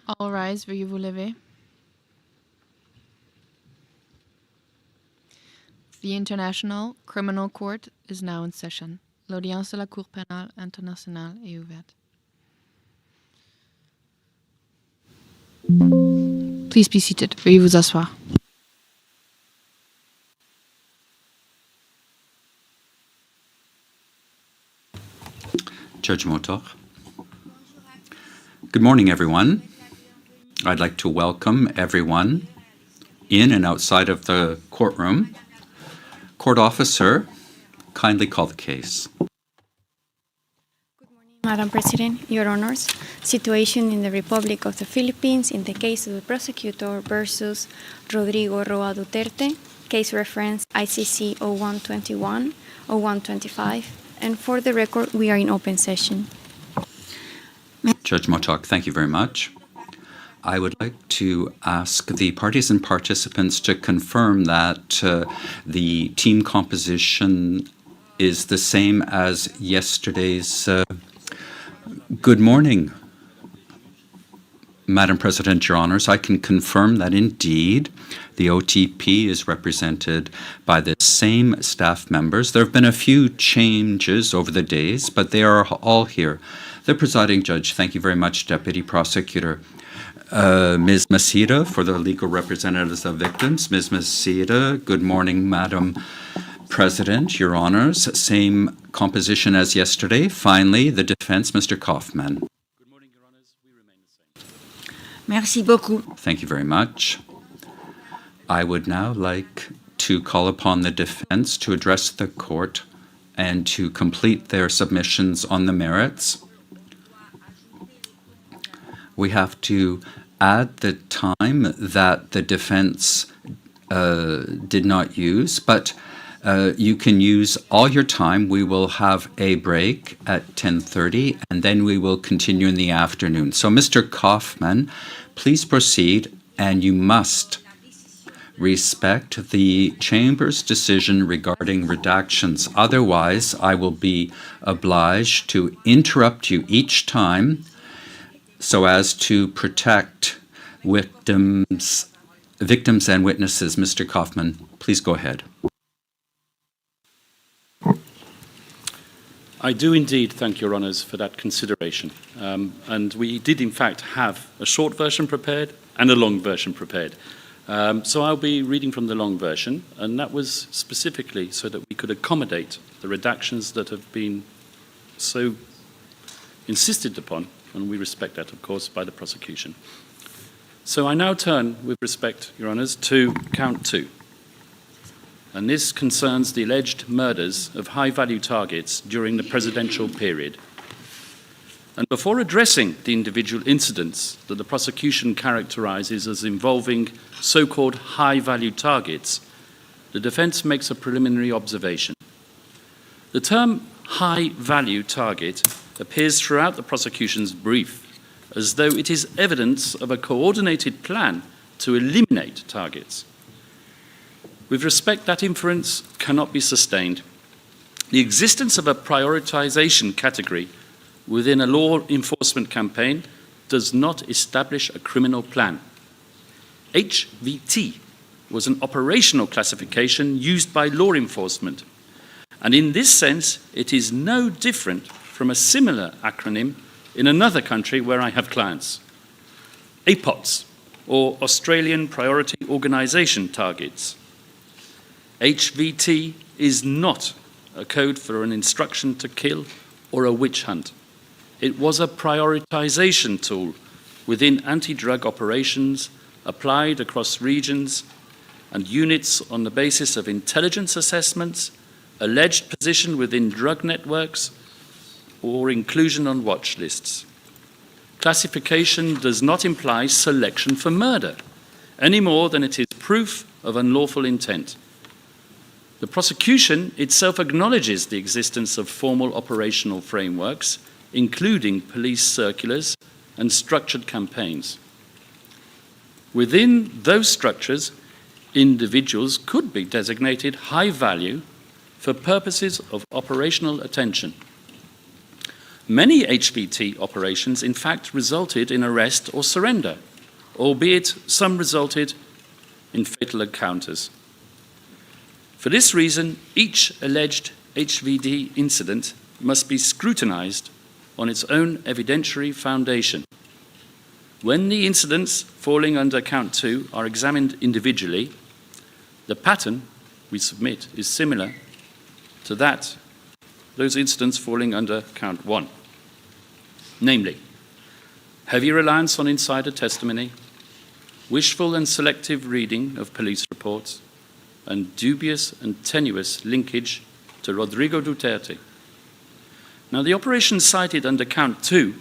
All rise, veuillez vous lever. The International Criminal Court is now in session. L'audience de la Cour pénale internationale est ouverte. Please be seated. Veuillez vous asseoir. Judge Motor. Good morning, everyone. I'd like to welcome everyone in and outside of the courtroom. Court officer, kindly call the case. Good morning, Madam President, Your Honors. Situation in the Republic of the Philippines in the case of the prosecutor versus Rodrigo Roa Duterte, case reference ICC 0121, 0125, and for the record, we are in open session. Judge Motok, thank you very much. I would like to ask the parties and participants to confirm that the team composition is the same as yesterday's. Good morning, Madam President, Your Honors. I can confirm that indeed the OTP is represented by the same staff members. There have been a few changes over the days, but they are all here. The presiding judge, thank you very much, Deputy Prosecutor. Ms. Masida, for the legal representatives of victims. Ms. Masida, good morning, Madam President, Your Honors. Same composition as yesterday. Finally, the defense, Mr. Kaufman. Good morning, Your Honors. We remain the same. Merci beaucoup. Thank you very much. I would now like to call upon the defense to address the court and to complete their submissions on the merits. We have to add the time that the defense did not use, but you can use all your time. We will have a break at 10:30, and then we will continue in the afternoon. So, Mr. Kaufman, please proceed, and you must respect the Chamber's decision regarding redactions. Otherwise, I will be obliged to interrupt you each time so as to protect victims and witnesses. Mr. Kaufman, please go ahead. I do indeed thank Your Honours for that consideration. And we did, in fact, have a short version prepared and a long version prepared. So I'll be reading from the long version, and that was specifically so that we could accommodate the redactions that have been so insisted upon, and we respect that, of course, by the prosecution. So I now turn, with respect, Your Honours, to count 2. And this concerns the alleged murders of high-value targets during the presidential period. And before addressing the individual incidents that the prosecution characterises as involving so-called high-value targets, the defence makes a preliminary observation. The term high-value target appears throughout the prosecution's brief as though it is evidence of a coordinated plan to eliminate targets. With respect, that inference cannot be sustained. The existence of a prioritisation category within a law enforcement campaign does not establish a criminal plan. HVT was an operational classification used by law enforcement, and in this sense, it is no different from a similar acronym in another country where I have clients. APOTS, or Australian Priority Organisation Targets. HVT is not a code for an instruction to kill or a witch hunt. It was a prioritisation tool within anti-drug operations applied across regions and units on the basis of intelligence assessments, alleged position within drug networks, or inclusion on watch lists. Classification does not imply selection for murder, any more than it is proof of unlawful intent. The prosecution itself acknowledges the existence of formal operational frameworks, including police circulars and structured campaigns. Within those structures, individuals could be designated high value for purposes of operational attention. Many HVT operations, in fact, resulted in arrest or surrender, albeit some resulted in fatal encounters. For this reason, each alleged HVD incident must be scrutinized on its own evidentiary foundation. When the incidents falling under Count 2 are examined individually, the pattern we submit is similar to those incidents falling under Count 1. Namely, heavy reliance on insider testimony, wishful and selective reading of police reports, and dubious and tenuous linkage to Rodrigo Duterte. Now, the operations cited under Count 2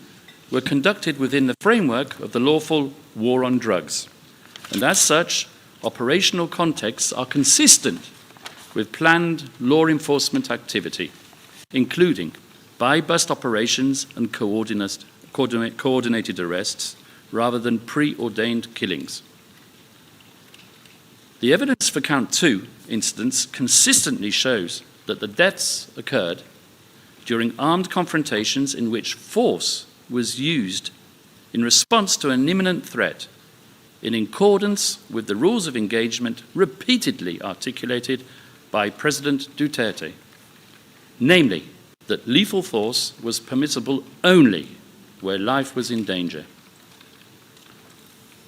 were conducted within the framework of the lawful war on drugs, and as such, operational contexts are consistent with planned law enforcement activity, including buy-bust operations and coordinated arrests, rather than preordained killings. The evidence for Count 2 incidents consistently shows that the deaths occurred during armed confrontations in which force was used in response to an imminent threat, in accordance with the rules of engagement repeatedly articulated by President Duterte, namely that lethal force was permissible only where life was in danger.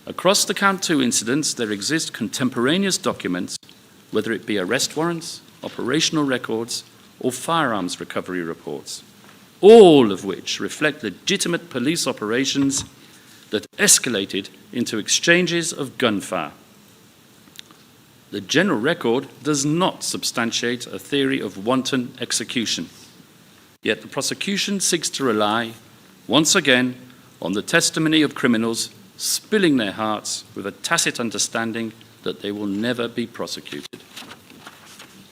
Across the Count 2 incidents, there exist contemporaneous documents, whether it be arrest warrants, operational records, or firearms recovery reports, all of which reflect legitimate police operations that escalated into exchanges of gunfire. The general record does not substantiate a theory of wanton execution, yet the prosecution seeks to rely, once again, on the testimony of criminals spilling their hearts with a tacit understanding that they will never be prosecuted.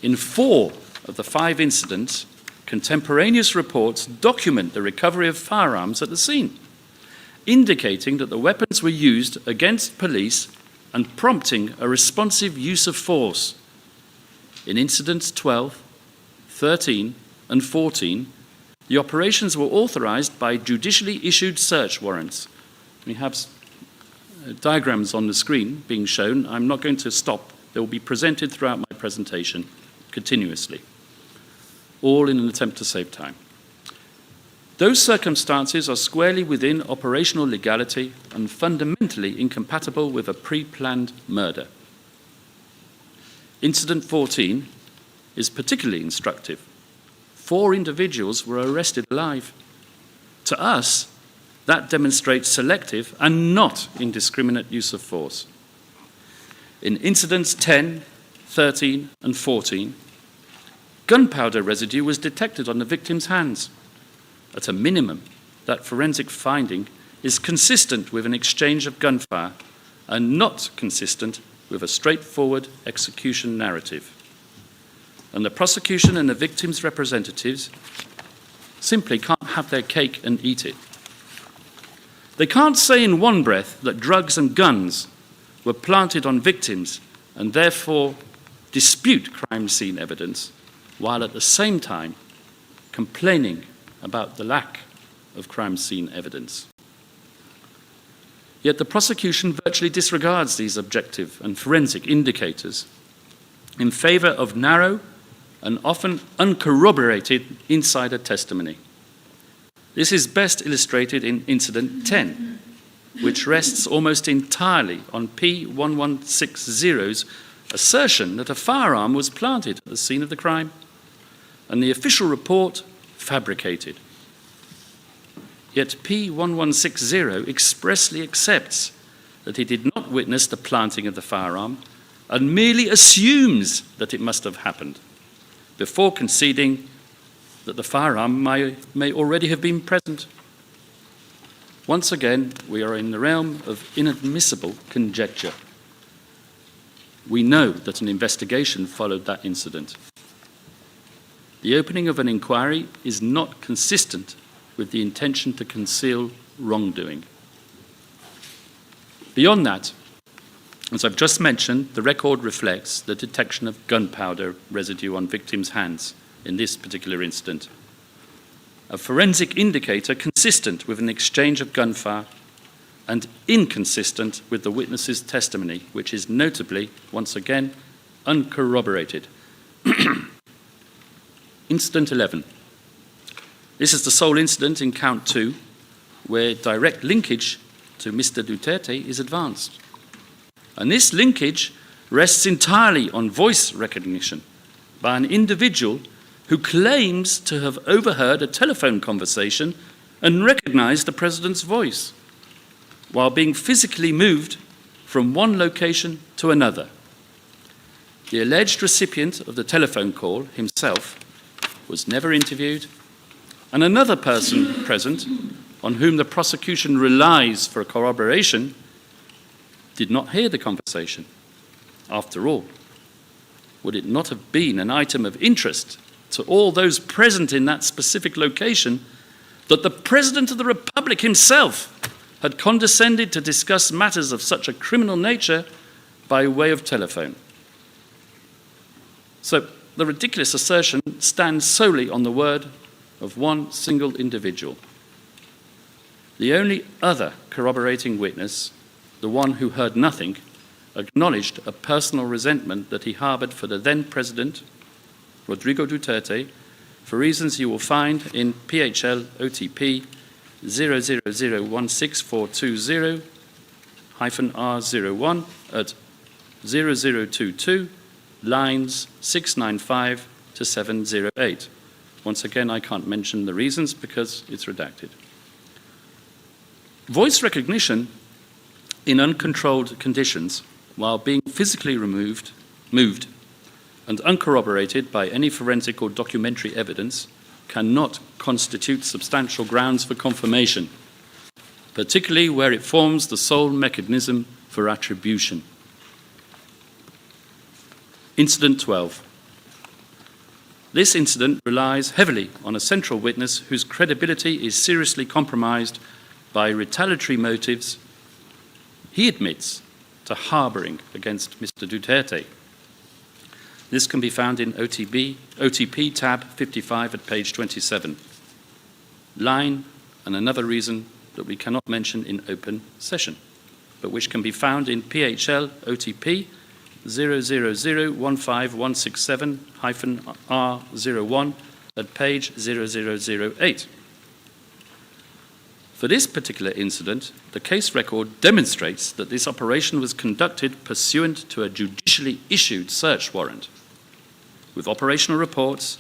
In 4 of the 5 incidents, contemporaneous reports document the recovery of firearms at the scene, indicating that the weapons were used against police and prompting a responsive use of force. In incidents 12, 13, and 14, the operations were authorized by judicially issued search warrants. We have diagrams on the screen being shown. I'm not going to stop. They will be presented throughout my presentation continuously, all in an attempt to save time. Those circumstances are squarely within operational legality and fundamentally incompatible with a pre-planned murder. Incident 14 is particularly instructive. 4 individuals were arrested alive. To us, that demonstrates selective and not indiscriminate use of force. In incidents 10, 13, and 14, gunpowder residue was detected on the victim's hands. At a minimum, that forensic finding is consistent with an exchange of gunfire and not consistent with a straightforward execution narrative. And the prosecution and the victim's representatives simply can't have their cake and eat it. They can't say in one breath that drugs and guns were planted on victims and therefore dispute crime scene evidence, while at the same time complaining about the lack of crime scene evidence. Yet the prosecution virtually disregards these objective and forensic indicators in favor of narrow and often uncorroborated insider testimony. This is best illustrated in Incident 10, which rests almost entirely on P1160's assertion that a firearm was planted at the scene of the crime, and the official report fabricated. Yet P1160 expressly accepts that he did not witness the planting of the firearm and merely assumes that it must have happened, before conceding that the firearm may already have been present. Once again, we are in the realm of inadmissible conjecture. We know that an investigation followed that incident. The opening of an inquiry is not consistent with the intention to conceal wrongdoing. Beyond that, as I've just mentioned, the record reflects the detection of gunpowder residue on victims' hands in this particular incident. a forensic indicator consistent with an exchange of gunfire and inconsistent with the witness's testimony, which is notably, once again, uncorroborated. Incident 11. This is the sole incident in count 2 where direct linkage to Mr. Duterte is advanced. And this linkage rests entirely on voice recognition by an individual who claims to have overheard a telephone conversation and recognized the president's voice while being physically moved from one location to another. The alleged recipient of the telephone call himself was never interviewed, and another person present, on whom the prosecution relies for corroboration, did not hear the conversation. After all, would it not have been an item of interest to all those present in that specific location that the President of the Republic himself had condescended to discuss matters of such a criminal nature by way of telephone? So the ridiculous assertion stands solely on the word of one single individual. The only other corroborating witness, the one who heard nothing, acknowledged a personal resentment that he harbored for the then President, Rodrigo Duterte, for reasons you will find in PHL OTP 000164220-R01 at 0022, lines 695 to 708. Once again, I can't mention the reasons because it's redacted. Voice recognition in uncontrolled conditions, while being physically moved, and uncorroborated by any forensic or documentary evidence, cannot constitute substantial grounds for confirmation, particularly where it forms the sole mechanism for attribution. Incident 12. This incident relies heavily on a central witness whose credibility is seriously compromised by retaliatory motives he admits to harboring against Mr. Duterte. This can be found in OTP tab 55 at page 27. Line and another reason that we cannot mention in open session, but which can be found in PHL OTP 000-15167-R01 at page 0008. For this particular incident, the case record demonstrates that this operation was conducted pursuant to a judicially issued search warrant, with operational reports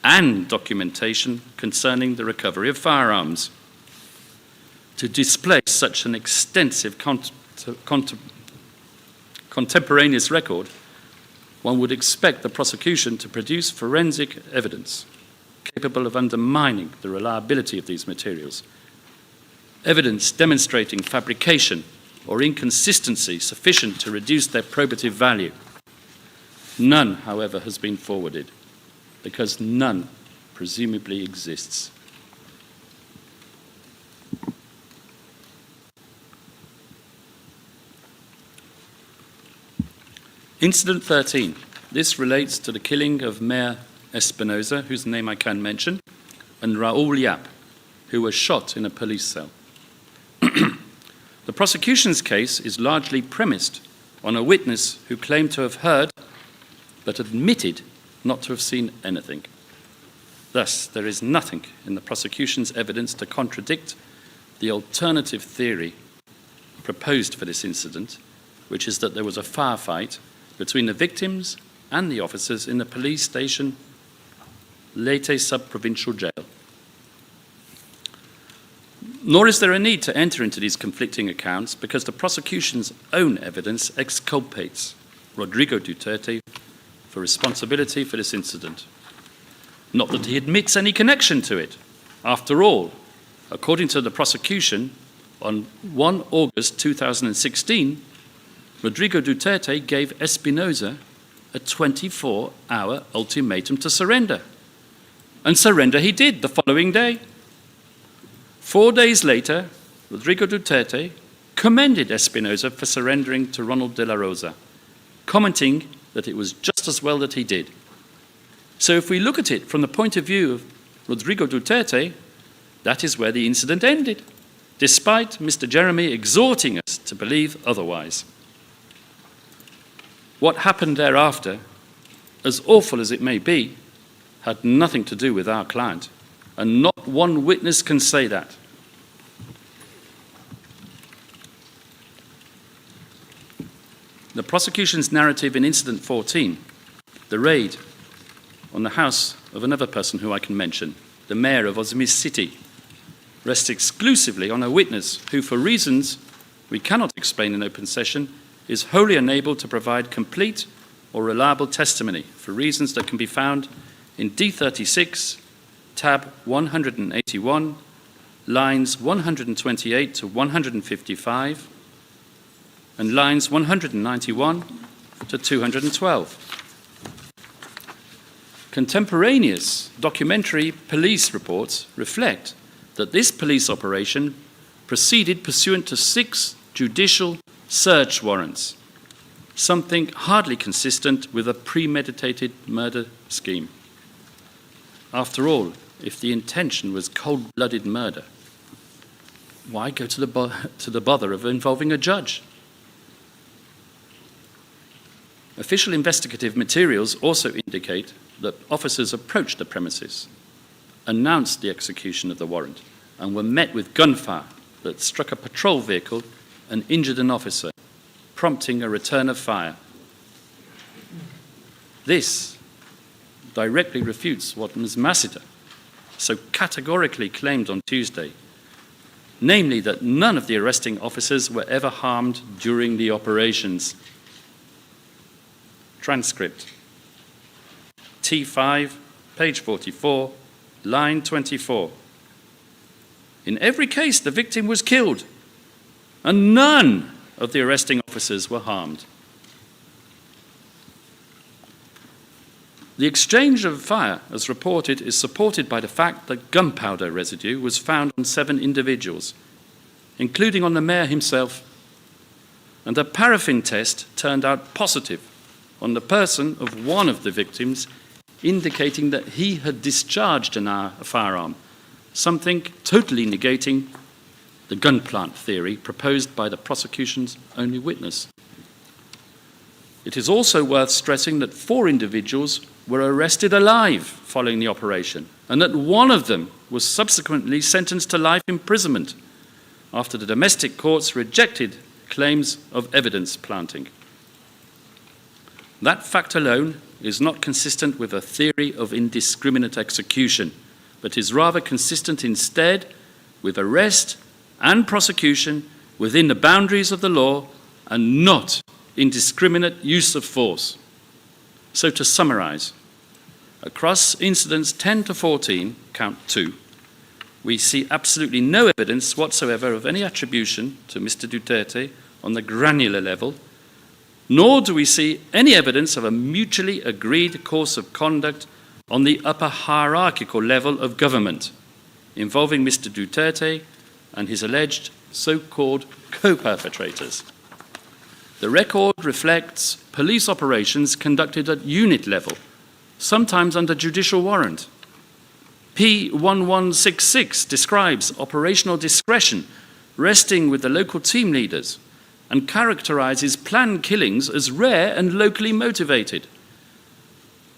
and documentation concerning the recovery of firearms. To display such an extensive contemporaneous record, one would expect the prosecution to produce forensic evidence capable of undermining the reliability of these materials, evidence demonstrating fabrication or inconsistency sufficient to reduce their probative value. None, however, has been forwarded, because none presumably exists. Incident 13. This relates to the killing of Mayor Espinosa, whose name I can mention, and Raul Yap, who was shot in a police cell. The prosecution's case is largely premised on a witness who claimed to have heard but admitted not to have seen anything. Thus, there is nothing in the prosecution's evidence to contradict the alternative theory proposed for this incident, which is that there was a firefight between the victims and the officers in the police station Leyte sub-provincial jail. Nor is there a need to enter into these conflicting accounts, because the prosecution's own evidence exculpates Rodrigo Duterte for responsibility for this incident. Not that he admits any connection to it. After all, according to the prosecution, on 1 August 2016, Rodrigo Duterte gave Espinosa a 24-hour ultimatum to surrender. And surrender he did the following day. 4 days later, Rodrigo Duterte commended Espinosa for surrendering to Ronald de la Rosa, commenting that it was just as well that he did. So if we look at it from the point of view of Rodrigo Duterte, That is where the incident ended, despite Mr. Jeremy exhorting us to believe otherwise. What happened thereafter, as awful as it may be, had nothing to do with our client, and not one witness can say that. The prosecution's narrative in Incident 14, the raid on the house of another person who I can mention, the mayor of Ozmiz City, rests exclusively on a witness who, for reasons we cannot explain in open session, is wholly unable to provide complete or reliable testimony for reasons that can be found in D36, tab 181, lines 128 to 155, and lines 191 to 212. Contemporaneous documentary police reports reflect that this police operation proceeded pursuant to 6 judicial search warrants, something hardly consistent with a premeditated murder scheme. After all, if the intention was cold-blooded murder, why go to the bother of involving a judge? Official investigative materials also indicate that officers approached the premises, announced the execution of the warrant, and were met with gunfire that struck a patrol vehicle and injured an officer, prompting a return of fire. This directly refutes what Ms. Massiter so categorically claimed on Tuesday, namely that none of the arresting officers were ever harmed during the operations. Transcript. T5, page 44, line 24. In every case, the victim was killed, and none of the arresting officers were harmed. The exchange of fire, as reported, is supported by the fact that gunpowder residue was found on 7 individuals, including on the mayor himself, and a paraffin test turned out positive on the person of one of the victims, indicating that he had discharged a firearm, something totally negating the gun plant theory proposed by the prosecution's only witness. It is also worth stressing that 4 individuals were arrested alive following the operation, and that one of them was subsequently sentenced to life imprisonment after the domestic courts rejected claims of evidence planting. That fact alone is not consistent with a theory of indiscriminate execution, but is rather consistent instead with arrest and prosecution within the boundaries of the law and not indiscriminate use of force. So to summarize, across incidents 10 to 14, count 2, we see absolutely no evidence whatsoever of any attribution to Mr. Duterte on the granular level, nor do we see any evidence of a mutually agreed course of conduct on the upper hierarchical level of government involving Mr. Duterte and his alleged so-called co-perpetrators. The record reflects police operations conducted at unit level, sometimes under judicial warrant. P1166 describes operational discretion resting with the local team leaders and characterizes planned killings as rare and locally motivated.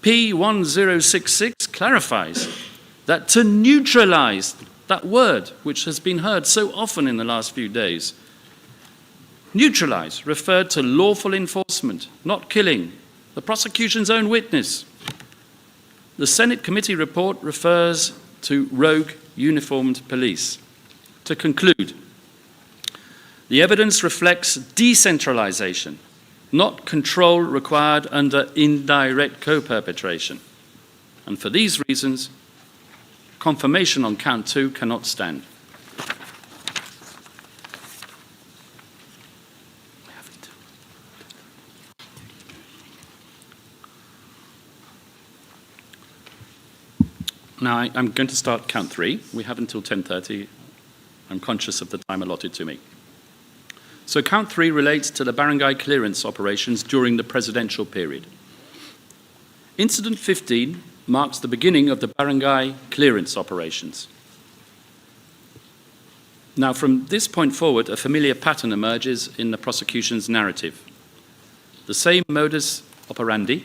P1066 clarifies that to neutralize, that word which has been heard so often in the last few days, neutralize referred to lawful enforcement, not killing, the prosecution's own witness. The Senate committee report refers to rogue uniformed police. To conclude, the evidence reflects decentralization, not control required under indirect co-perpetration. And for these reasons, confirmation on count 2 cannot stand. Now, I'm going to start count 3. We have until 10:30. I'm conscious of the time allotted to me. So count 3 relates to the barangay clearance operations during the presidential period. Incident 15 marks the beginning of the barangay clearance operations. Now, from this point forward, a familiar pattern emerges in the prosecution's narrative. The same modus operandi,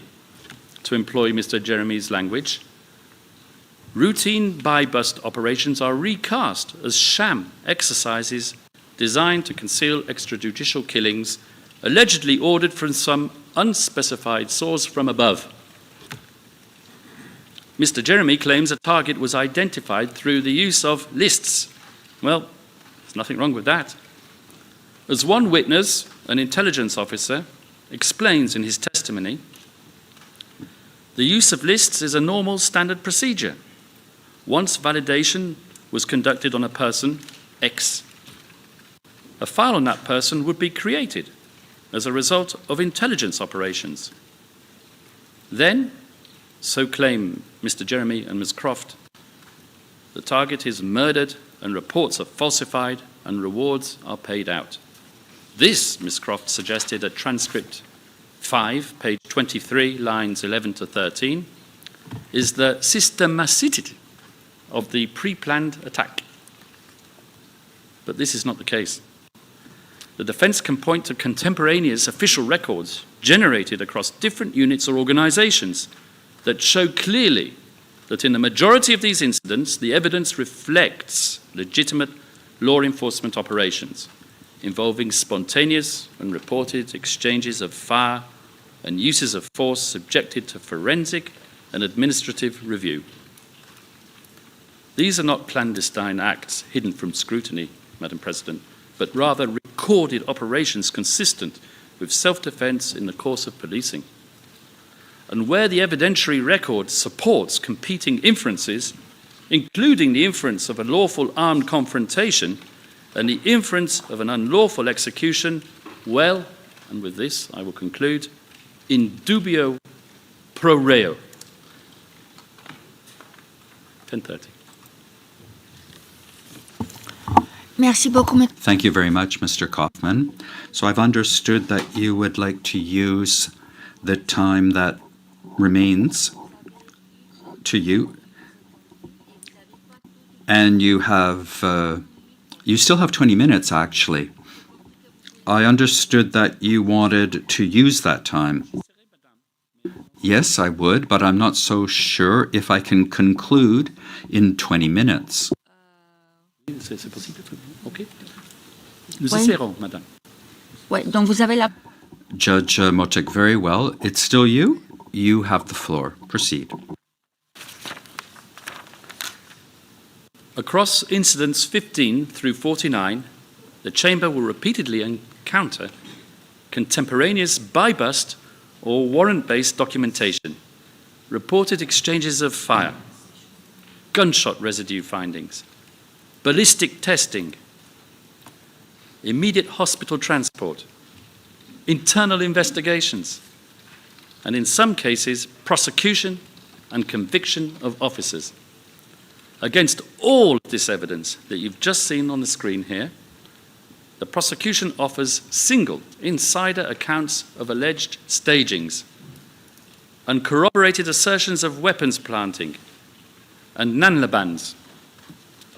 to employ Mr. Jeremy's language, routine buy-bust operations are recast as sham exercises designed to conceal extrajudicial killings allegedly ordered from some unspecified source from above. Mr. Jeremy claims a target was identified through the use of lists. Well, there's nothing wrong with that. As one witness, an intelligence officer, explains in his testimony, the use of lists is a normal standard procedure. Once validation was conducted on a person, X, a file on that person would be created as a result of intelligence operations. Then, so claim Mr. Jeremy and Ms. Croft, the target is murdered and reports are falsified and rewards are paid out. This, Ms. Croft suggested at transcript 5, page 23, lines 11 to 13, is the systemicity of the pre-planned attack. But this is not the case. The defense can point to contemporaneous official records generated across different units or organizations that show clearly that in the majority of these incidents, the evidence reflects legitimate law enforcement operations involving spontaneous and reported exchanges of fire and uses of force subjected to forensic and administrative review. These are not clandestine acts hidden from scrutiny, Madam President, but rather recorded operations consistent with self-defense in the course of policing. And where the evidentiary record supports competing inferences, including the inference of a lawful armed confrontation and the inference of an unlawful execution, well, and with this I will conclude, in dubio pro reo. 10:30. Merci beaucoup. Thank you very much, Mr. Kaufman. So I've understood that you would like to use the time that remains to you, and you still have 20 minutes, actually. I understood that you wanted to use that time. Yes, I would, but I'm not so sure if I can conclude in 20 minutes. C'est possible? OK. Nous essaierons, madame. Ouais, donc vous avez la... Judge Motek, very well. It's still you? You have the floor. Proceed. Across incidents 15 through 49, the Chamber will repeatedly encounter contemporaneous buy-bust or warrant-based documentation, reported exchanges of fire, gunshot residue findings, ballistic testing, immediate hospital transport, internal investigations, and in some cases, prosecution and conviction of officers. Against all of this evidence that you've just seen on the screen here, the prosecution offers single insider accounts of alleged stagings and corroborated assertions of weapons planting and nanlabans,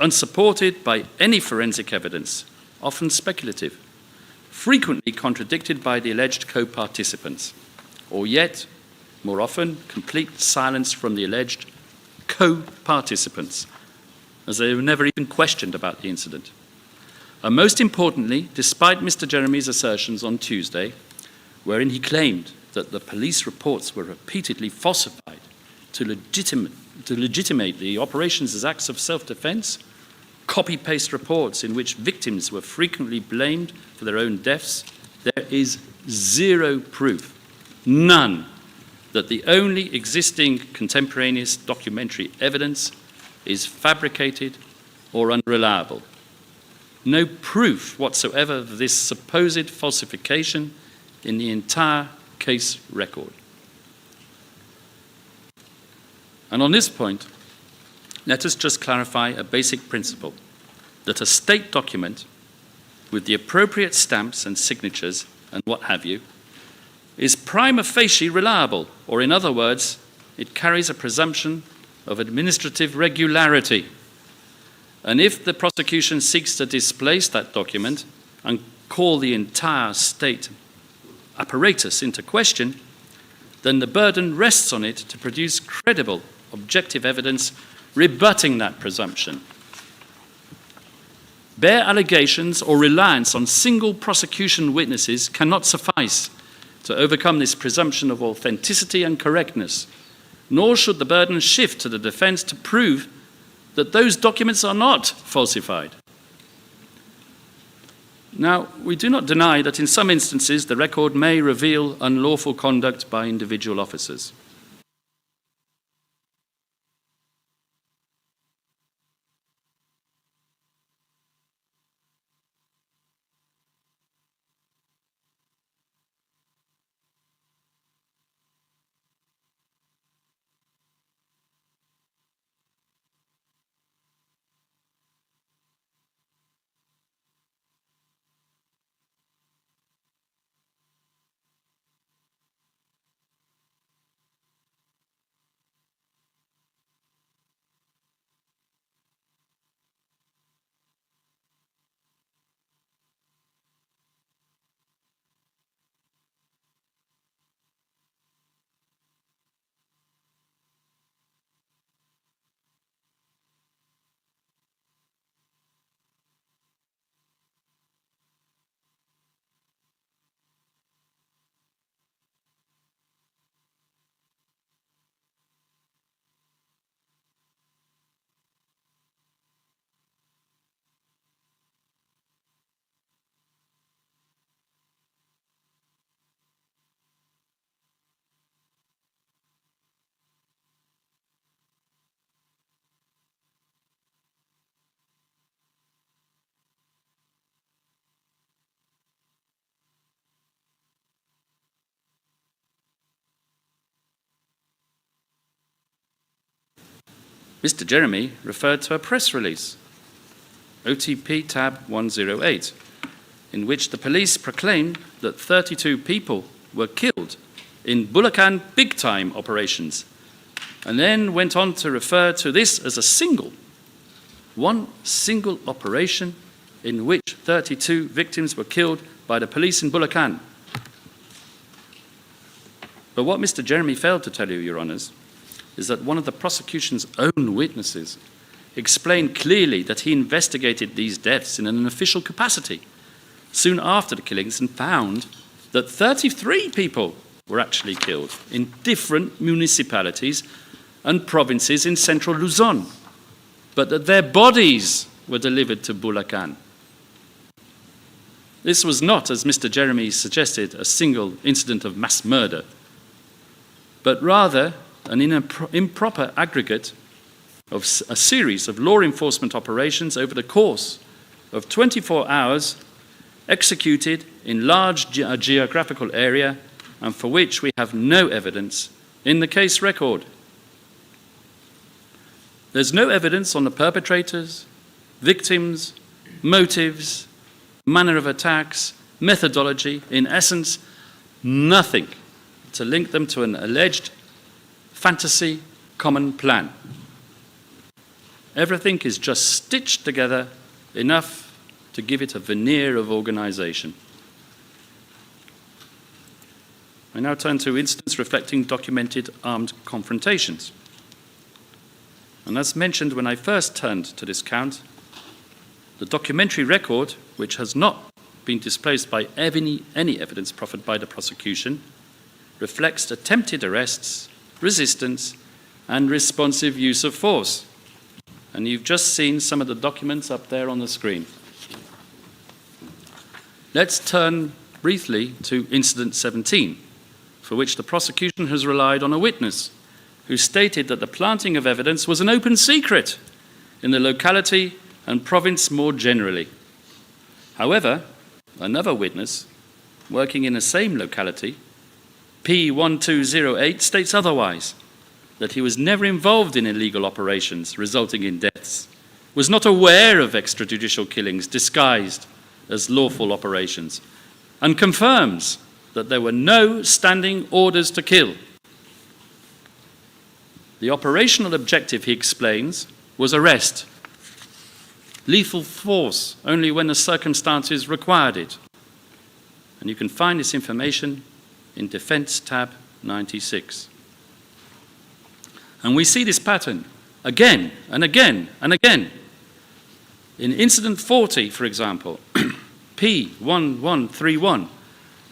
unsupported by any forensic evidence, often speculative, frequently contradicted by the alleged co-participants, or yet, more often, complete silence from the alleged co-participants, as they were never even questioned about the incident. And most importantly, despite Mr. Jeremy's assertions on Tuesday, wherein he claimed that the police reports were repeatedly falsified to legitimate the operations as acts of self-defense, copy-paste reports in which victims were frequently blamed for their own deaths, there is zero proof, none, that the only existing contemporaneous documentary evidence is fabricated or unreliable. No proof whatsoever of this supposed falsification in the entire case record. And on this point, let us just clarify a basic principle, that a state document with the appropriate stamps and signatures and what have you is prima facie reliable, or in other words, it carries a presumption of administrative regularity. And if the prosecution seeks to displace that document and call the entire state apparatus into question, then the burden rests on it to produce credible, objective evidence rebutting that presumption. Bare allegations or reliance on single prosecution witnesses cannot suffice to overcome this presumption of authenticity and correctness, nor should the burden shift to the defense to prove that those documents are not falsified. Now, we do not deny that in some instances the record may reveal unlawful conduct by individual officers. Mr. Jeremy referred to a press release, OTP tab 108, in which the police proclaimed that 32 people were killed in Bulacan big-time operations, and then went on to refer to this as one single operation in which 32 victims were killed by the police in Bulacan. But what Mr. Jeremy failed to tell you, Your Honours, is that one of the prosecution's own witnesses explained clearly that he investigated these deaths in an official capacity soon after the killings and found that 33 people were actually killed in different municipalities and provinces in central Luzon, but that their bodies were delivered to Bulacan. This was not, as Mr. Jeremy suggested, a single incident of mass murder, but rather an improper aggregate of a series of law enforcement operations over the course of 24 hours executed in large geographical area and for which we have no evidence in the case record. There's no evidence on the perpetrators, victims, motives, manner of attacks, methodology, in essence, nothing to link them to an alleged fantasy common plan. Everything is just stitched together enough to give it a veneer of organization. I now turn to incidents reflecting documented armed confrontations. And as mentioned when I first turned to this count, the documentary record, which has not been displaced by any evidence proffered by the prosecution, reflects attempted arrests, resistance, and responsive use of force. And you've just seen some of the documents up there on the screen. Let's turn briefly to Incident 17, for which the prosecution has relied on a witness who stated that the planting of evidence was an open secret in the locality and province more generally. However, another witness, working in the same locality, P1208, states otherwise, that he was never involved in illegal operations resulting in deaths, was not aware of extrajudicial killings disguised as lawful operations, and confirms that there were no standing orders to kill. The operational objective, he explains, was arrest, lethal force only when the circumstances required it. And you can find this information in Defence tab 96. And we see this pattern again and again and again. In Incident 40, for example, P1131,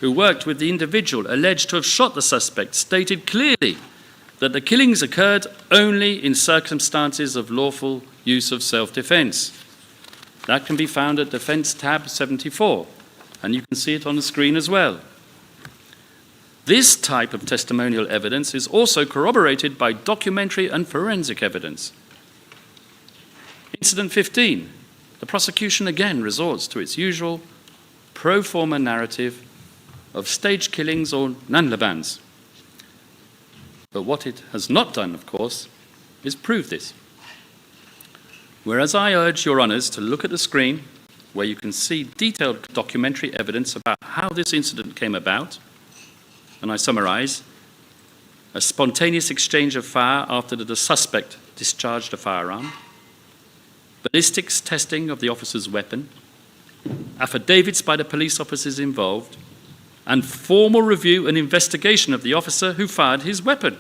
who worked with the individual alleged to have shot the suspect, stated clearly that the killings occurred only in circumstances of lawful use of self-defense. That can be found at Defence tab 74, and you can see it on the screen as well. This type of testimonial evidence is also corroborated by documentary and forensic evidence. Incident 15, the prosecution again resorts to its usual pro forma narrative of staged killings or nanlabans. But what it has not done, of course, is prove this. Whereas I urge Your Honours to look at the screen, where you can see detailed documentary evidence about how this incident came about, and I summarise: a spontaneous exchange of fire after the suspect discharged a firearm, ballistics testing of the officer's weapon, affidavits by the police officers involved, and formal review and investigation of the officer who fired his weapon.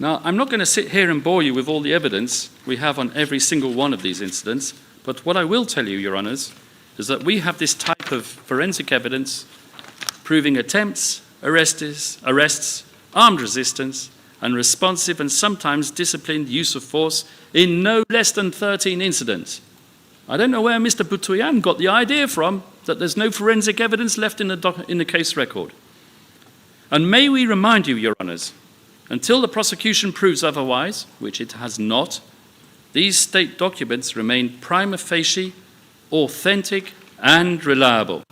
Now, I'm not going to sit here and bore you with all the evidence we have on every single one of these incidents, but what I will tell you, Your Honours, is that we have this type of forensic evidence proving attempts, arrests, armed resistance, and responsive and sometimes disciplined use of force in no less than 13 incidents. I don't know where Mr. Butoyan got the idea from that there's no forensic evidence left in the case record. And may we remind you, Your Honours, until the prosecution proves otherwise, which it has not, these state documents remain prima facie, authentic and reliable.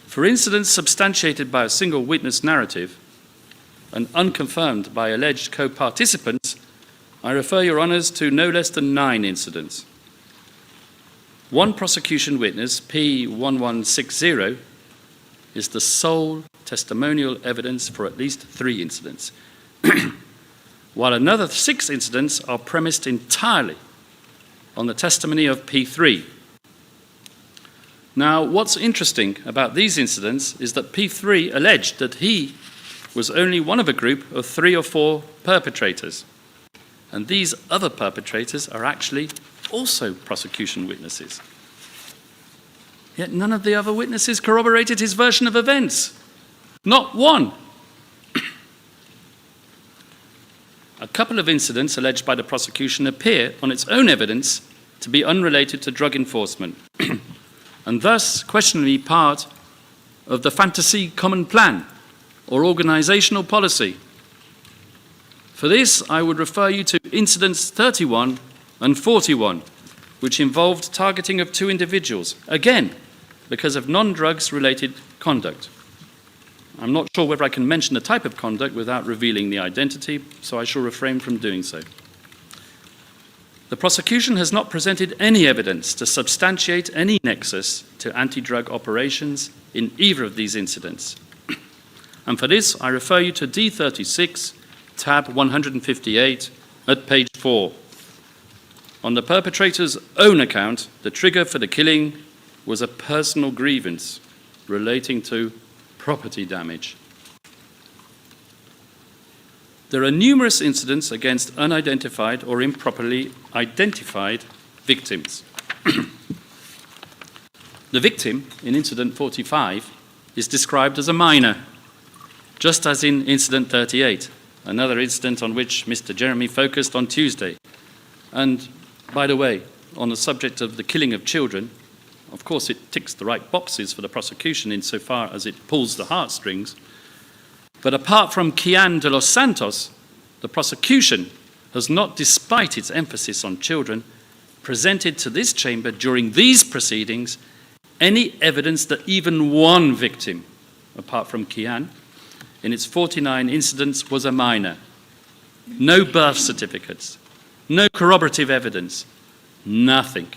For incidents substantiated by a single witness narrative and unconfirmed by alleged co-participants, I refer Your Honours to no less than 9 incidents. One prosecution witness, P1160, is the sole testimonial evidence for at least 3 incidents, while another 6 incidents are premised entirely on the testimony of P3. Now, what's interesting about these incidents is that P3 alleged that he was only one of a group of 3 or 4 perpetrators, and these other perpetrators are actually also prosecution witnesses. Yet none of the other witnesses corroborated his version of events. Not one. A couple of incidents alleged by the prosecution appear on its own evidence to be unrelated to drug enforcement, and thus questionably part of the fantasy common plan or organisational policy. For this, I would refer you to incidents 31 and 41, which involved targeting of 2 individuals, again, because of non-drugs related conduct. I'm not sure whether I can mention the type of conduct without revealing the identity, so I shall refrain from doing so. The prosecution has not presented any evidence to substantiate any nexus to anti-drug operations in either of these incidents. And for this, I refer you to D36, tab 158, at page 4. On the perpetrator's own account, the trigger for the killing was a personal grievance relating to property damage. There are numerous incidents against unidentified or improperly identified victims. The victim in incident 45 is described as a minor, just as in incident 38, another incident on which Mr. Jeremy focused on Tuesday. And by the way, on the subject of the killing of children, of course it ticks the right boxes for the prosecution insofar as it pulls the heartstrings. But apart from Kian de los Santos, the prosecution has not, despite its emphasis on children, presented to this chamber during these proceedings any evidence that even one victim, apart from Kian, in its 49 incidents was a minor. No birth certificates, no corroborative evidence, nothing.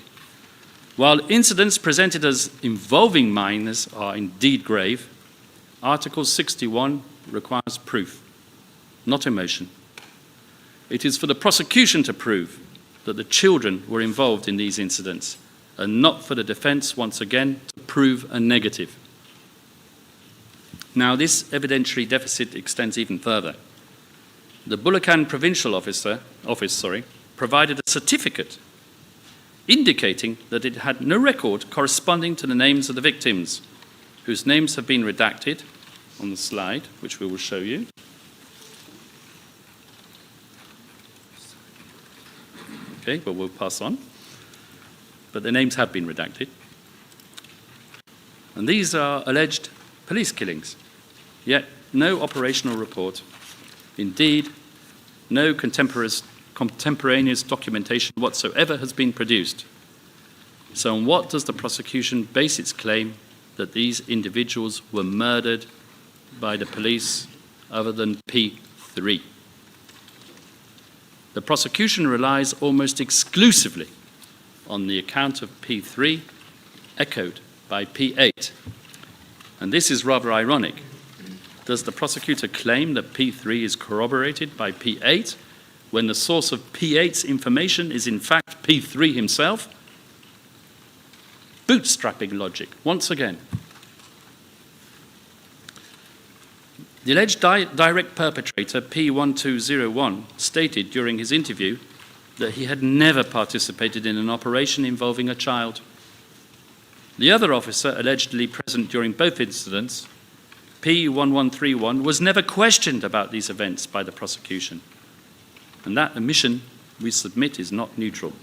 While incidents presented as involving minors are indeed grave, Article 61 requires proof, not emotion. It is for the prosecution to prove that the children were involved in these incidents, and not for the defence, once again, to prove a negative. Now, this evidentiary deficit extends even further. The Bulacan Provincial Office provided a certificate indicating that it had no record corresponding to the names of the victims, whose names have been redacted on the slide, which we will show you. Okay, but we'll pass on. But their names have been redacted. And these are alleged police killings, yet no operational report. Indeed, no contemporaneous documentation whatsoever has been produced. So on what does the prosecution base its claim that these individuals were murdered by the police other than P3? The prosecution relies almost exclusively on the account of P3 echoed by P8. And this is rather ironic. Does the prosecutor claim that P3 is corroborated by P8 when the source of P8's information is in fact P3 himself? Bootstrapping logic, once again. The alleged direct perpetrator, P1201, stated during his interview that he had never participated in an operation involving a child. The other officer allegedly present during both incidents, P1131, was never questioned about these events by the prosecution. And that admission, we submit, is not neutral.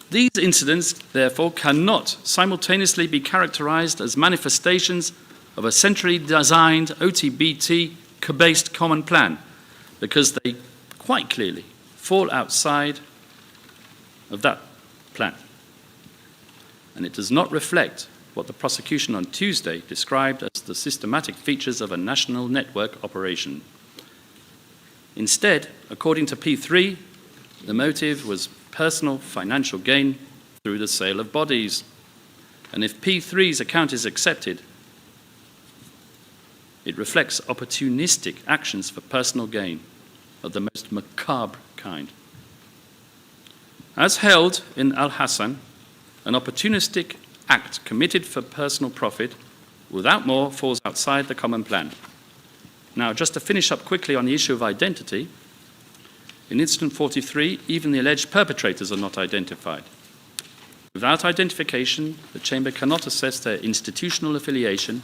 These incidents, therefore, cannot simultaneously be characterized as manifestations of a centrally designed OTBT-based common plan, because they quite clearly fall outside of that plan. And it does not reflect what the prosecution on Tuesday described as the systematic features of a national network operation. Instead, according to P3, the motive was personal financial gain through the sale of bodies. And if P3's account is accepted, it reflects opportunistic actions for personal gain of the most macabre kind. As held in Al-Hassan, an opportunistic act committed for personal profit without more falls outside the common plan. Now, just to finish up quickly on the issue of identity, in Incident 43, even the alleged perpetrators are not identified. Without identification, the Chamber cannot assess their institutional affiliation,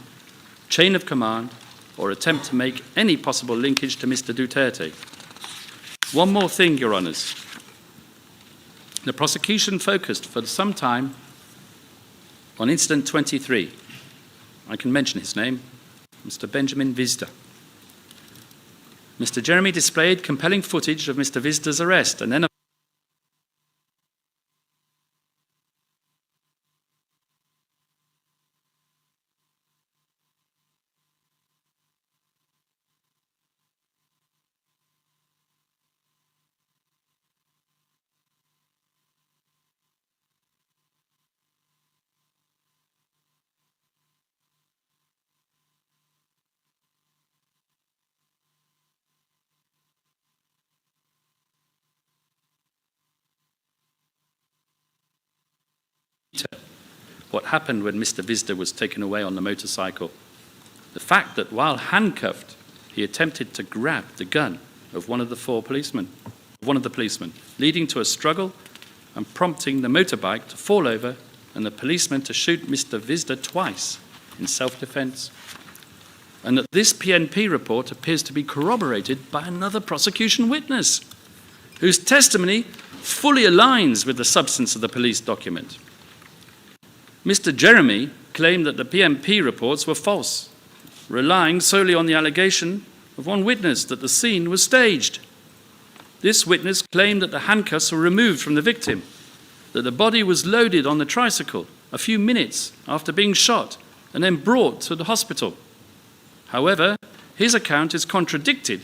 chain of command, or attempt to make any possible linkage to Mr. Duterte. One more thing, Your Honours. The prosecution focused for some time on Incident 23. I can mention his name, Mr. Benjamin Vizda. Mr. Jeremy displayed compelling footage of Mr. Vizda's arrest and then what happened when Mr. Visda was taken away on the motorcycle. The fact that while handcuffed, he attempted to grab the gun of one of the policemen, leading to a struggle and prompting the motorbike to fall over and the policeman to shoot Mr. Visda twice in self-defense. And that this PNP report appears to be corroborated by another prosecution witness, whose testimony fully aligns with the substance of the police document. Mr. Jeremy claimed that the PNP reports were false, relying solely on the allegation of one witness that the scene was staged. This witness claimed that the handcuffs were removed from the victim, that the body was loaded on the tricycle a few minutes after being shot and then brought to the hospital. However, his account is contradicted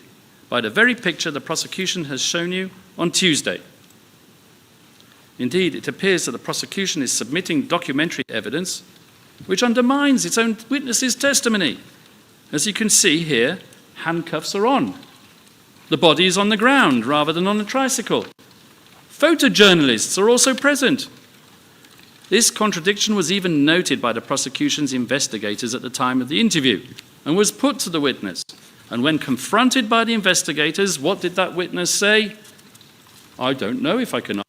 by the very picture the prosecution has shown you on Tuesday. Indeed, it appears that the prosecution is submitting documentary evidence which undermines its own witness's testimony. As you can see here, handcuffs are on. The body is on the ground rather than on the tricycle. Photojournalists are also present. This contradiction was even noted by the prosecution's investigators at the time of the interview and was put to the witness. And when confronted by the investigators, what did that witness say? I don't know if I can.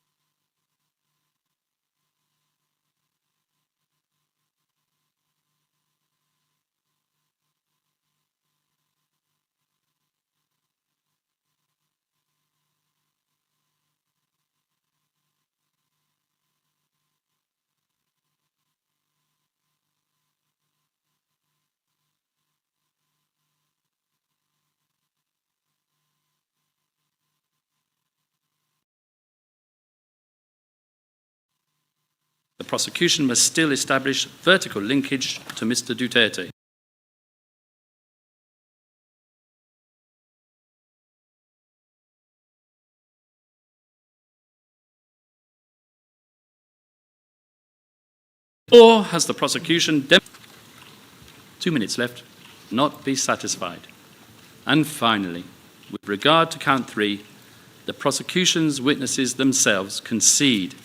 The prosecution must still establish vertical linkage to Mr. Duterte. Or has the prosecution 2 minutes left, not be satisfied? And finally, with regard to count 3, the prosecution's witnesses themselves concede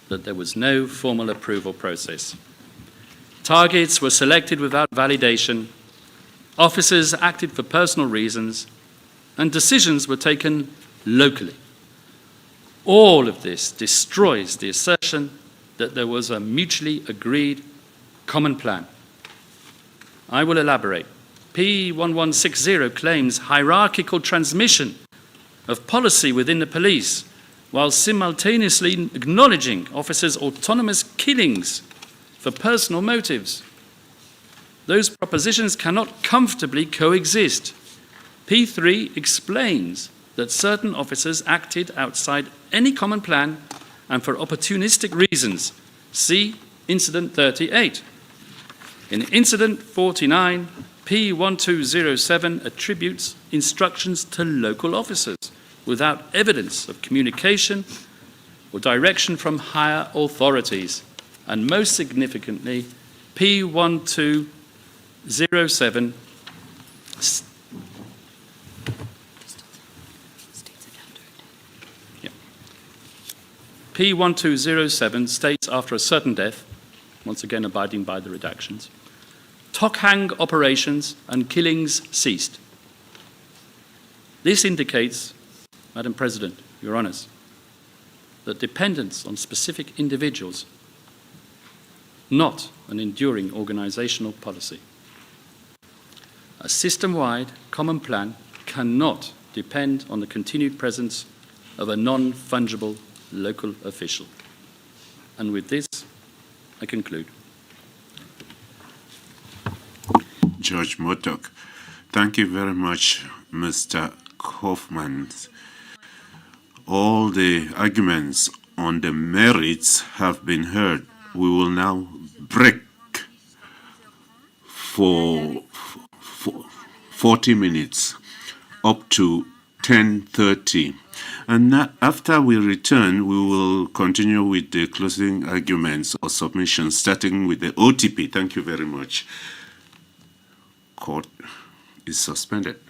that there was no formal approval process. Targets were selected without validation, officers acted for personal reasons, and decisions were taken locally. All of this destroys the assertion that there was a mutually agreed common plan. I will elaborate. P1160 claims hierarchical transmission of policy within the police, while simultaneously acknowledging officers' autonomous killings for personal motives. Those propositions cannot comfortably coexist. P3 explains that certain officers acted outside any common plan and for opportunistic reasons. See Incident 38. In Incident 49, P1207 attributes instructions to local officers without evidence of communication or direction from higher authorities. And most significantly, P1207 P1207 states after a certain death, once again abiding by the redactions, Tokhang operations and killings ceased. This indicates, Madam President, Your Honours, that dependence on specific individuals, not an enduring organisational policy. A system-wide common plan cannot depend on the continued presence of a non-fungible local official. And with this, I conclude. Judge Motok, thank you very much, Mr. Kaufman. All the arguments on the merits have been heard. We will now break for 40 minutes up to 10:30. And after we return, we will continue with the closing arguments or submissions, starting with the OTP. Thank you very much. Court is suspended.